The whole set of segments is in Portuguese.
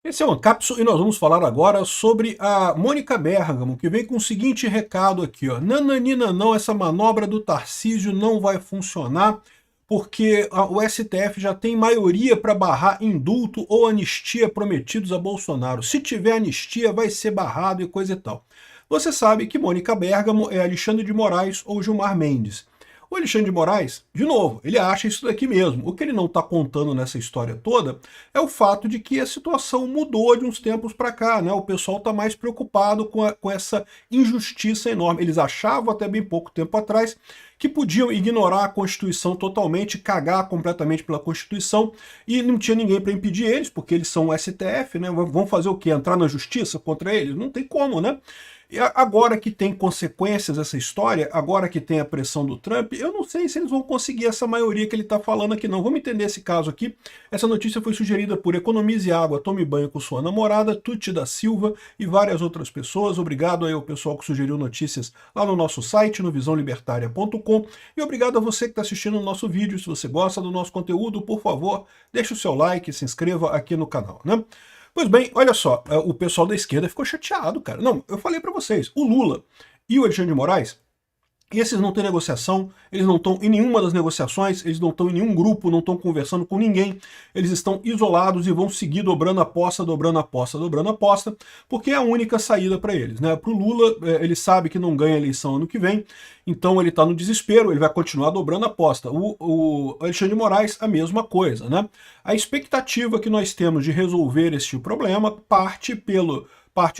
Esse é o Ancapso e nós vamos falar agora sobre a Mônica Bergamo, que vem com o seguinte recado aqui, ó. Nananina não, essa manobra do Tarcísio não vai funcionar porque o STF já tem maioria para barrar indulto ou anistia prometidos a Bolsonaro. Se tiver anistia, vai ser barrado e coisa e tal. Você sabe que Mônica Bergamo é Alexandre de Moraes ou Gilmar Mendes. O Alexandre de Moraes, de novo, ele acha isso daqui mesmo. O que ele não está contando nessa história toda é o fato de que a situação mudou de uns tempos para cá, né? O pessoal está mais preocupado com essa injustiça enorme. Eles achavam até bem pouco tempo atrás que podiam ignorar a Constituição totalmente, cagar completamente pela Constituição, e não tinha ninguém para impedir eles, porque eles são o STF, né? Vão fazer o quê? Entrar na justiça contra eles? Não tem como, né? E agora que tem consequências essa história, agora que tem a pressão do Trump, eu não sei se eles vão conseguir essa maioria que ele está falando aqui não. Vamos entender esse caso aqui. Essa notícia foi sugerida por Economize Água, Tome Banho com Sua Namorada, Tuti da Silva e várias outras pessoas. Obrigado aí ao pessoal que sugeriu notícias lá no nosso site, no visãolibertaria.com. E obrigado a você que está assistindo o nosso vídeo. Se você gosta do nosso conteúdo, por favor, deixe o seu like, se inscreva aqui no canal, né? Pois bem, olha só, o pessoal da esquerda ficou chateado, cara. Não, eu falei para vocês, o Lula e o Alexandre de Moraes, esses não têm negociação, eles não estão em nenhuma das negociações, eles não estão em nenhum grupo, não estão conversando com ninguém, eles estão isolados e vão seguir dobrando a aposta, dobrando a aposta, dobrando a aposta, porque é a única saída para eles, né? Para o Lula, ele sabe que não ganha a eleição ano que vem, então ele está no desespero, ele vai continuar dobrando a aposta. O Alexandre de Moraes, a mesma coisa, né? A expectativa que nós temos de resolver este problema parte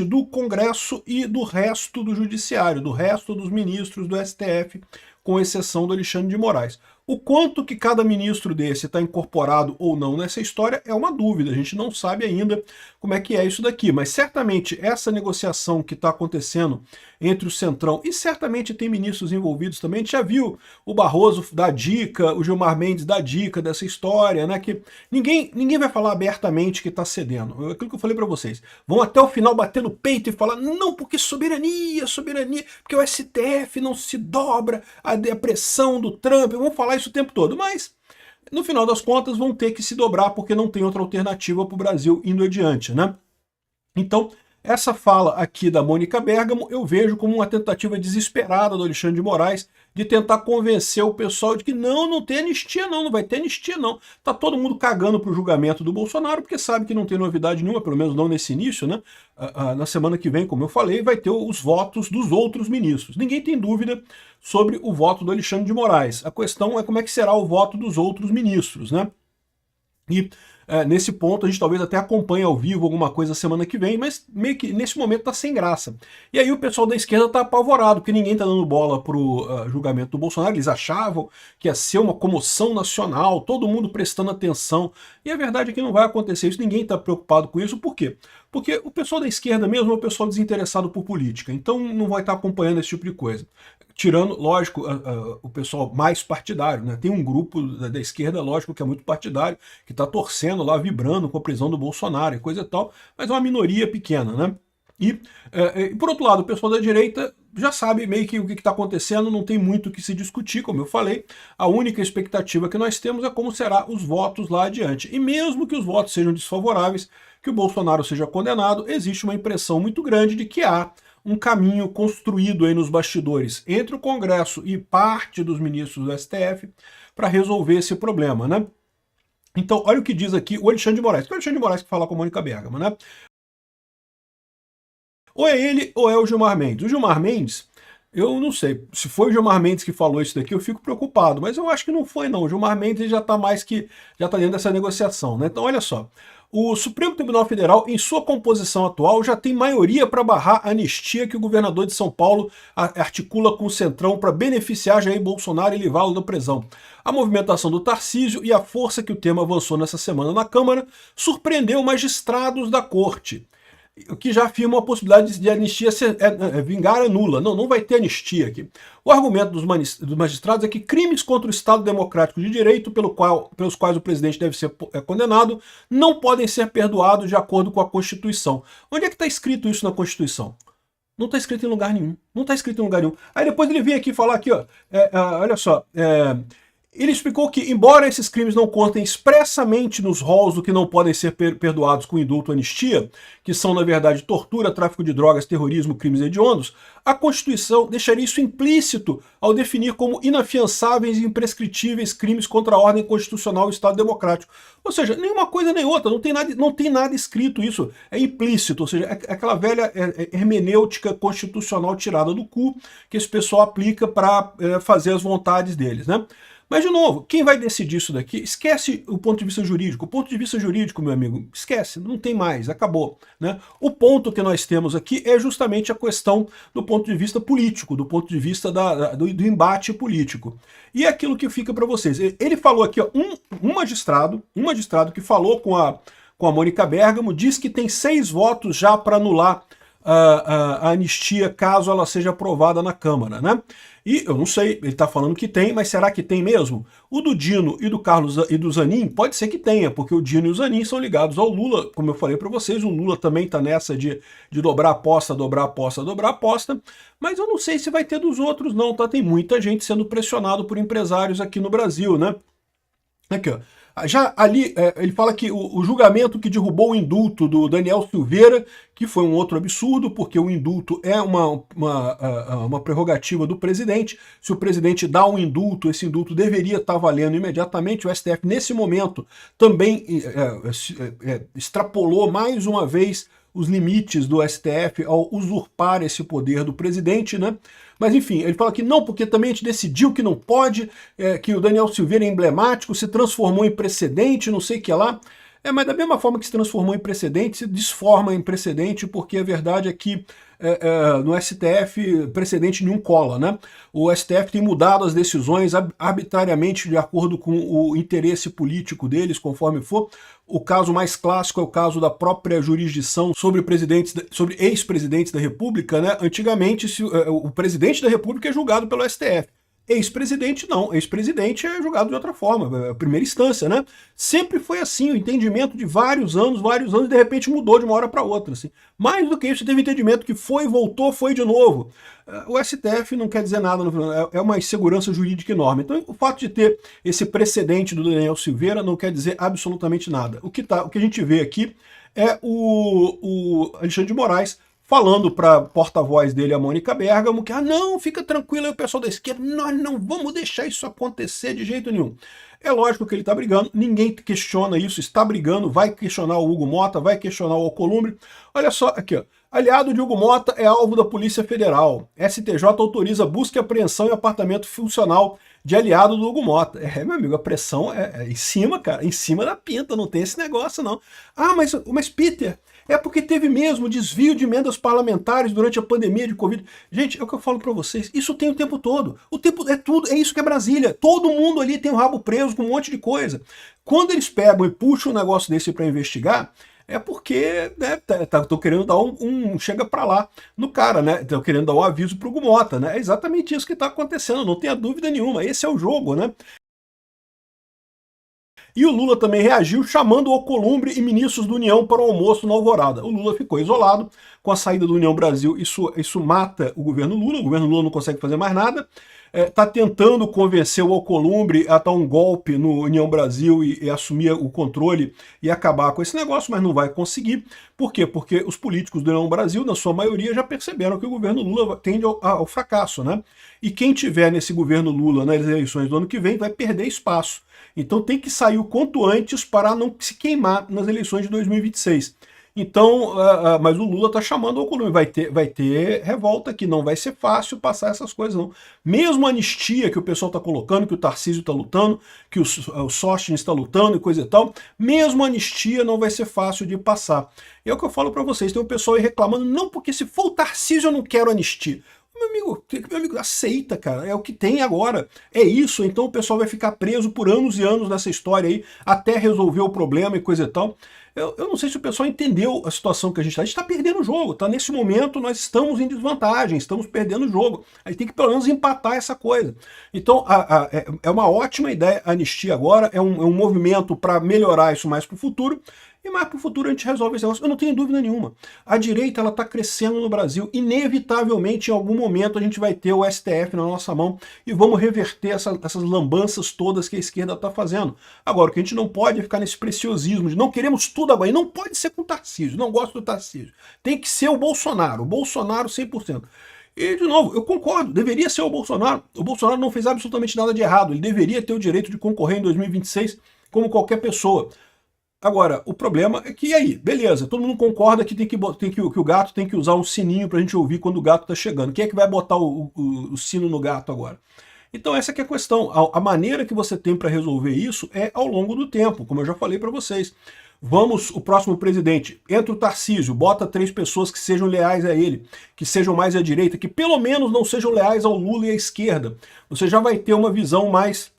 do Congresso e do resto do Judiciário, do resto dos ministros do STF, com exceção do Alexandre de Moraes. O quanto que cada ministro desse está incorporado ou não nessa história é uma dúvida, a gente não sabe ainda como é que é isso daqui, mas certamente essa negociação que está acontecendo entre o Centrão, e certamente tem ministros envolvidos também, a gente já viu o Barroso dar dica, o Gilmar Mendes dar dica dessa história, né, que ninguém vai falar abertamente que está cedendo, aquilo que eu falei para vocês, vão até o final bater no peito e falar, não, porque soberania, soberania, porque o STF não se dobra à pressão do Trump, vão falar isso o tempo todo, mas no final das contas vão ter que se dobrar porque não tem outra alternativa para o Brasil indo adiante, né? Então, essa fala aqui da Mônica Bergamo eu vejo como uma tentativa desesperada do Alexandre de Moraes de tentar convencer o pessoal de que não tem anistia não vai ter anistia não. Tá todo mundo cagando pro julgamento do Bolsonaro porque sabe que não tem novidade nenhuma, pelo menos não nesse início, né? Na semana que vem, como eu falei, vai ter os votos dos outros ministros. Ninguém tem dúvida sobre o voto do Alexandre de Moraes. A questão é como é que será o voto dos outros ministros, né? E nesse ponto a gente talvez até acompanhe ao vivo alguma coisa semana que vem, mas meio que nesse momento tá sem graça. E aí o pessoal da esquerda tá apavorado, porque ninguém tá dando bola pro julgamento do Bolsonaro, eles achavam que ia ser uma comoção nacional, todo mundo prestando atenção, e a verdade é que não vai acontecer isso, ninguém tá preocupado com isso, por quê? Porque o pessoal da esquerda mesmo é o pessoal desinteressado por política, então não vai estar acompanhando esse tipo de coisa. Tirando, lógico, o pessoal mais partidário, né? Tem um grupo da esquerda, lógico, que é muito partidário, que está torcendo lá, vibrando com a prisão do Bolsonaro e coisa e tal, mas é uma minoria pequena, né? E, por outro lado, o pessoal da direita já sabe meio que o que está acontecendo, não tem muito o que se discutir, como eu falei, a única expectativa que nós temos é como serão os votos lá adiante. E mesmo que os votos sejam desfavoráveis, que o Bolsonaro seja condenado, existe uma impressão muito grande de que há um caminho construído aí nos bastidores entre o Congresso e parte dos ministros do STF para resolver esse problema, né? Então, olha o que diz aqui o Alexandre de Moraes, que é o Alexandre de Moraes que fala com a Mônica Bergamo, né? Ou é ele ou é o Gilmar Mendes. O Gilmar Mendes, eu não sei, se foi o Gilmar Mendes que falou isso daqui, eu fico preocupado, mas eu acho que não foi não. O Gilmar Mendes já está dentro dessa negociação, né? Então, olha só. O Supremo Tribunal Federal, em sua composição atual, já tem maioria para barrar a anistia que o governador de São Paulo articula com o Centrão para beneficiar Jair Bolsonaro e livrá-lo da prisão. A movimentação do Tarcísio e a força que o tema avançou nessa semana na Câmara surpreendeu magistrados da Corte, o que já afirma a possibilidade de anistia vingar é nula. Não vai ter anistia aqui. O argumento dos magistrados é que crimes contra o Estado Democrático de Direito, pelos quais o presidente deve ser condenado, não podem ser perdoados de acordo com a Constituição. Onde é que está escrito isso na Constituição? Não está escrito em lugar nenhum. Não está escrito em lugar nenhum. Aí depois ele vem aqui falar aqui, ó, olha só, Ele explicou que, embora esses crimes não contem expressamente nos rolos do que não podem ser perdoados com indulto ou anistia, que são, na verdade, tortura, tráfico de drogas, terrorismo, crimes hediondos, a Constituição deixaria isso implícito ao definir como inafiançáveis e imprescritíveis crimes contra a ordem constitucional e o Estado democrático. Ou seja, nenhuma coisa nem outra, não tem nada escrito isso, é implícito, ou seja, é aquela velha hermenêutica constitucional tirada do cu que esse pessoal aplica para fazer as vontades deles, né? Mas, de novo, quem vai decidir isso daqui, esquece o ponto de vista jurídico. O ponto de vista jurídico, meu amigo, esquece, não tem mais, acabou, né? O ponto que nós temos aqui é justamente a questão do ponto de vista político, do ponto de vista do embate político. E é aquilo que fica para vocês. Ele falou aqui, ó, um magistrado que falou com a Mônica Bergamo, diz que tem 6 votos já para anular a anistia caso ela seja aprovada na Câmara, né? E eu não sei, ele está falando que tem, mas será que tem mesmo? O do Dino e do Carlos e do Zanin pode ser que tenha, porque o Dino e o Zanin são ligados ao Lula, como eu falei para vocês, o Lula também está nessa de dobrar a aposta, dobrar a aposta, dobrar a aposta, mas eu não sei se vai ter dos outros não, tá? Tem muita gente sendo pressionado por empresários aqui no Brasil, né? Aqui, ó. Já ali, ele fala que o julgamento que derrubou o indulto do Daniel Silveira, que foi um outro absurdo, porque o indulto é uma prerrogativa do presidente. Se o presidente dá um indulto, esse indulto deveria estar valendo imediatamente. O STF, nesse momento, também extrapolou mais uma vez os limites do STF ao usurpar esse poder do presidente, né? Mas enfim, ele fala que não, porque também a gente decidiu que não pode, que o Daniel Silveira é emblemático, se transformou em precedente, não sei o que lá. Mas da mesma forma que se transformou em precedente, se desforma em precedente, porque a verdade é que no STF precedente nenhum cola, né? O STF tem mudado as decisões arbitrariamente de acordo com o interesse político deles, conforme for. O caso mais clássico é o caso da própria jurisdição sobre ex-presidentes da República, né? Antigamente o presidente da República é julgado pelo STF. Ex-presidente não, ex-presidente é julgado de outra forma, primeira instância, né? Sempre foi assim, o entendimento de vários anos, e de repente mudou de uma hora para outra. Assim. Mais do que isso, teve entendimento que foi, voltou, foi de novo. O STF não quer dizer nada, é uma insegurança jurídica enorme. Então, o fato de ter esse precedente do Daniel Silveira não quer dizer absolutamente nada. O que a gente vê aqui é o Alexandre de Moraes falando para a porta-voz dele, a Mônica Bergamo, que não, fica tranquilo aí o pessoal da esquerda, nós não vamos deixar isso acontecer de jeito nenhum. É lógico que ele está brigando, ninguém questiona isso, está brigando, vai questionar o Hugo Mota, vai questionar o Alcolumbre. Olha só, aqui, ó. Aliado de Hugo Mota é alvo da Polícia Federal. STJ autoriza busca e apreensão em apartamento funcional de aliado do Hugo Mota. Meu amigo, a pressão é em cima, cara, em cima da pinta, não tem esse negócio, não. Mas Peter, é porque teve mesmo desvio de emendas parlamentares durante a pandemia de Covid. Gente, é o que eu falo para vocês, isso tem o tempo todo. O tempo é tudo, é isso que é Brasília. Todo mundo ali tem o rabo preso com um monte de coisa. Quando eles pegam e puxam um negócio desse para investigar, é porque tô querendo dar chega para lá no cara, né? Tô querendo dar um aviso pro Hugo Mota, né? É exatamente isso que está acontecendo, não tenha dúvida nenhuma. Esse é o jogo, né? E o Lula também reagiu chamando o Alcolumbre e ministros do União para o almoço na Alvorada. O Lula ficou isolado. Com a saída do União Brasil, isso mata o governo Lula não consegue fazer mais nada. Está tentando convencer o Alcolumbre a dar um golpe no União Brasil e assumir o controle e acabar com esse negócio, mas não vai conseguir. Por quê? Porque os políticos do União Brasil, na sua maioria, já perceberam que o governo Lula tende ao fracasso, né? E quem tiver nesse governo Lula nas eleições do ano que vem vai perder espaço. Então tem que sair o quanto antes para não se queimar nas eleições de 2026. Então, mas o Lula está chamando o Alcolumbre, vai ter revolta aqui, não vai ser fácil passar essas coisas não. Mesmo a anistia que o pessoal está colocando, que o Tarcísio está lutando, que o Sóstenes está lutando e coisa e tal, mesmo a anistia não vai ser fácil de passar. E é o que eu falo para vocês, tem um pessoal aí reclamando, não, porque se for o Tarcísio eu não quero anistia. Meu amigo, aceita, cara, é o que tem agora, é isso, então o pessoal vai ficar preso por anos e anos nessa história aí, até resolver o problema e coisa e tal. Eu não sei se o pessoal entendeu a situação que a gente está perdendo o jogo, tá? Nesse momento nós estamos em desvantagem, estamos perdendo o jogo, a gente tem que pelo menos empatar essa coisa. Então é uma ótima ideia a anistia agora, é um movimento para melhorar isso mais para o futuro, e mais para o futuro a gente resolve esse negócio. Eu não tenho dúvida nenhuma. A direita ela está crescendo no Brasil. Inevitavelmente, em algum momento, a gente vai ter o STF na nossa mão e vamos reverter essas lambanças todas que a esquerda está fazendo. Agora, o que a gente não pode é ficar nesse preciosismo de não queremos tudo agora. E não pode ser com o Tarcísio. Não gosto do Tarcísio. Tem que ser o Bolsonaro 100%. E, de novo, eu concordo, deveria ser o Bolsonaro. O Bolsonaro não fez absolutamente nada de errado. Ele deveria ter o direito de concorrer em 2026 como qualquer pessoa. Agora, o problema é que, e aí, beleza, todo mundo concorda que, que o gato tem que usar um sininho pra gente ouvir quando o gato tá chegando. Quem é que vai botar o sino no gato agora? Então essa que é a questão. A maneira que você tem para resolver isso é ao longo do tempo, como eu já falei para vocês. Vamos, o próximo presidente, entra o Tarcísio, bota 3 pessoas que sejam leais a ele, que sejam mais à direita, que pelo menos não sejam leais ao Lula e à esquerda. Você já vai ter uma visão mais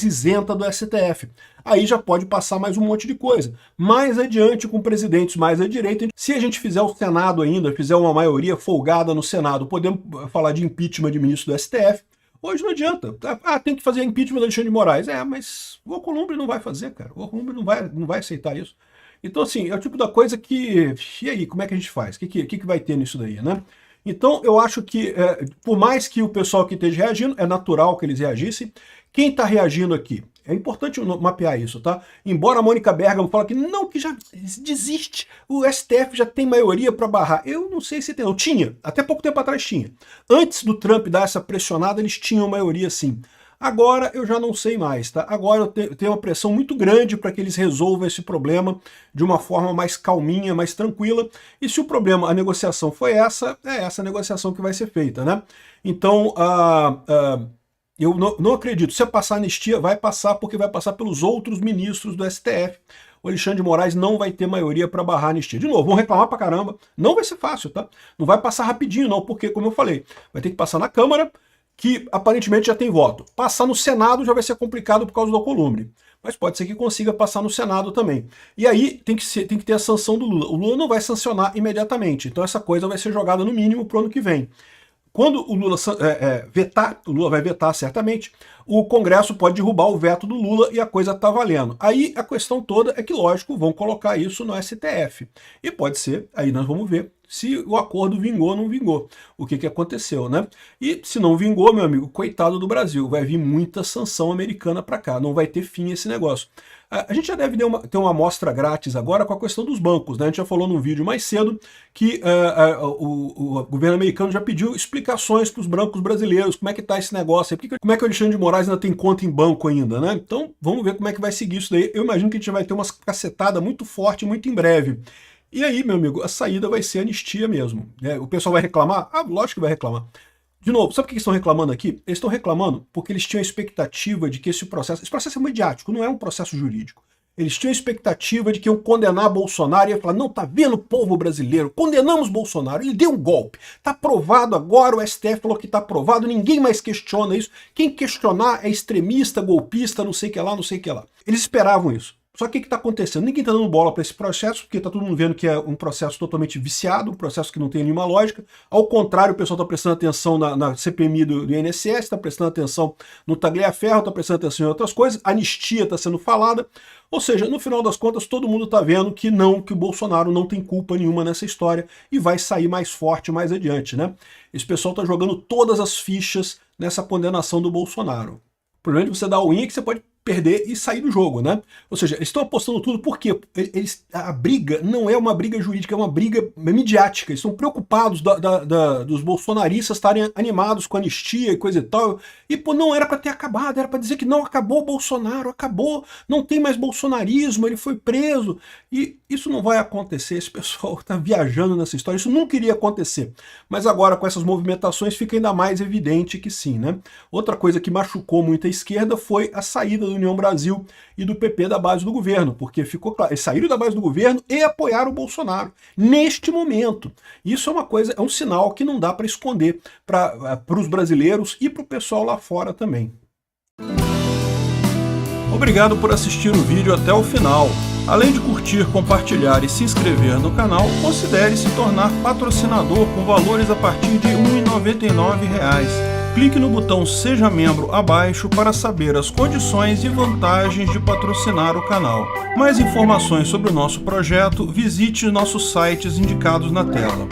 isenta do STF. Aí já pode passar mais um monte de coisa. Mais adiante, com presidentes mais à direita, se a gente fizer o Senado ainda, fizer uma maioria folgada no Senado, podemos falar de impeachment de ministro do STF. Hoje não adianta. Tem que fazer impeachment do Alexandre de Moraes. Mas o Alcolumbre não vai fazer, cara. O Alcolumbre não vai aceitar isso. Então, assim, é o tipo da coisa que... E aí, como é que a gente faz? O que vai ter nisso daí, né? Então, eu acho que, por mais que o pessoal que esteja reagindo, é natural que eles reagissem. Quem está reagindo aqui? É importante mapear isso, tá? Embora a Mônica Bergamo fale que não, que já desiste, o STF já tem maioria para barrar. Eu não sei se tem, não. Tinha, até pouco tempo atrás tinha. Antes do Trump dar essa pressionada, eles tinham maioria sim. Agora eu já não sei mais, tá? Agora eu tenho uma pressão muito grande para que eles resolvam esse problema de uma forma mais calminha, mais tranquila. E se o problema, a negociação foi essa, é essa negociação que vai ser feita, né? Então, eu não acredito. Se passar anistia, vai passar porque vai passar pelos outros ministros do STF. O Alexandre de Moraes não vai ter maioria para barrar a anistia. De novo, vão reclamar pra caramba. Não vai ser fácil, tá? Não vai passar rapidinho, não, porque, como eu falei, vai ter que passar na Câmara, que aparentemente já tem voto. Passar no Senado já vai ser complicado por causa do Alcolumbre. Mas pode ser que consiga passar no Senado também. E aí tem que ter a sanção do Lula. O Lula não vai sancionar imediatamente. Então essa coisa vai ser jogada no mínimo para o ano que vem. Quando o Lula vetar, o Lula vai vetar certamente, o Congresso pode derrubar o veto do Lula e a coisa tá valendo. Aí a questão toda é que, lógico, vão colocar isso no STF. E pode ser, aí nós vamos ver se o acordo vingou ou não vingou. O que aconteceu, né? E se não vingou, meu amigo, coitado do Brasil, vai vir muita sanção americana para cá, não vai ter fim esse negócio. A gente já deve ter uma amostra grátis agora com a questão dos bancos, né? A gente já falou num vídeo mais cedo que o governo americano já pediu explicações para os bancos brasileiros, como é que tá esse negócio aí, como é que o Alexandre de Moraes ainda tem conta em banco ainda, né? Então vamos ver como é que vai seguir isso daí. Eu imagino que a gente vai ter uma cacetada muito forte, muito em breve. E aí, meu amigo, a saída vai ser anistia mesmo. O pessoal vai reclamar? Lógico que vai reclamar. De novo, sabe por que eles estão reclamando aqui? Eles estão reclamando porque eles tinham a expectativa de que esse processo é midiático, não é um processo jurídico. Eles tinham a expectativa de que iam condenar Bolsonaro e iam falar, não, tá vendo o povo brasileiro, condenamos Bolsonaro, ele deu um golpe, tá aprovado agora, o STF falou que tá aprovado, ninguém mais questiona isso, quem questionar é extremista, golpista, não sei o que lá, não sei o que lá. Eles esperavam isso. Só que o que está acontecendo? Ninguém está dando bola para esse processo, porque está todo mundo vendo que é um processo totalmente viciado, um processo que não tem nenhuma lógica. Ao contrário, o pessoal está prestando atenção na CPMI do INSS, está prestando atenção no Tagliaferro, está prestando atenção em outras coisas, a anistia está sendo falada. Ou seja, no final das contas, todo mundo está vendo que o Bolsonaro não tem culpa nenhuma nessa história e vai sair mais forte mais adiante, né? Esse pessoal está jogando todas as fichas nessa condenação do Bolsonaro. O problema de você dar all-in é que você pode perder e sair do jogo, né? Ou seja, eles estão apostando tudo porque a briga não é uma briga jurídica, é uma briga midiática. Eles estão preocupados dos bolsonaristas estarem animados com a anistia e coisa e tal. E, pô, não era para ter acabado, era para dizer que não, acabou o Bolsonaro, acabou, não tem mais bolsonarismo, ele foi preso. E isso não vai acontecer, esse pessoal está viajando nessa história, isso nunca iria acontecer. Mas agora, com essas movimentações, fica ainda mais evidente que sim, né? Outra coisa que machucou muito a esquerda foi a saída do União Brasil e do PP da base do governo, porque ficou claro, eles saíram da base do governo e apoiaram o Bolsonaro neste momento. Isso é uma coisa, é um sinal que não dá para esconder para os brasileiros e para o pessoal lá fora também. Obrigado por assistir o vídeo até o final. Além de curtir, compartilhar e se inscrever no canal, considere se tornar patrocinador com valores a partir de R$ 1,99. Clique no botão Seja Membro abaixo para saber as condições e vantagens de patrocinar o canal. Mais informações sobre o nosso projeto, visite nossos sites indicados na tela.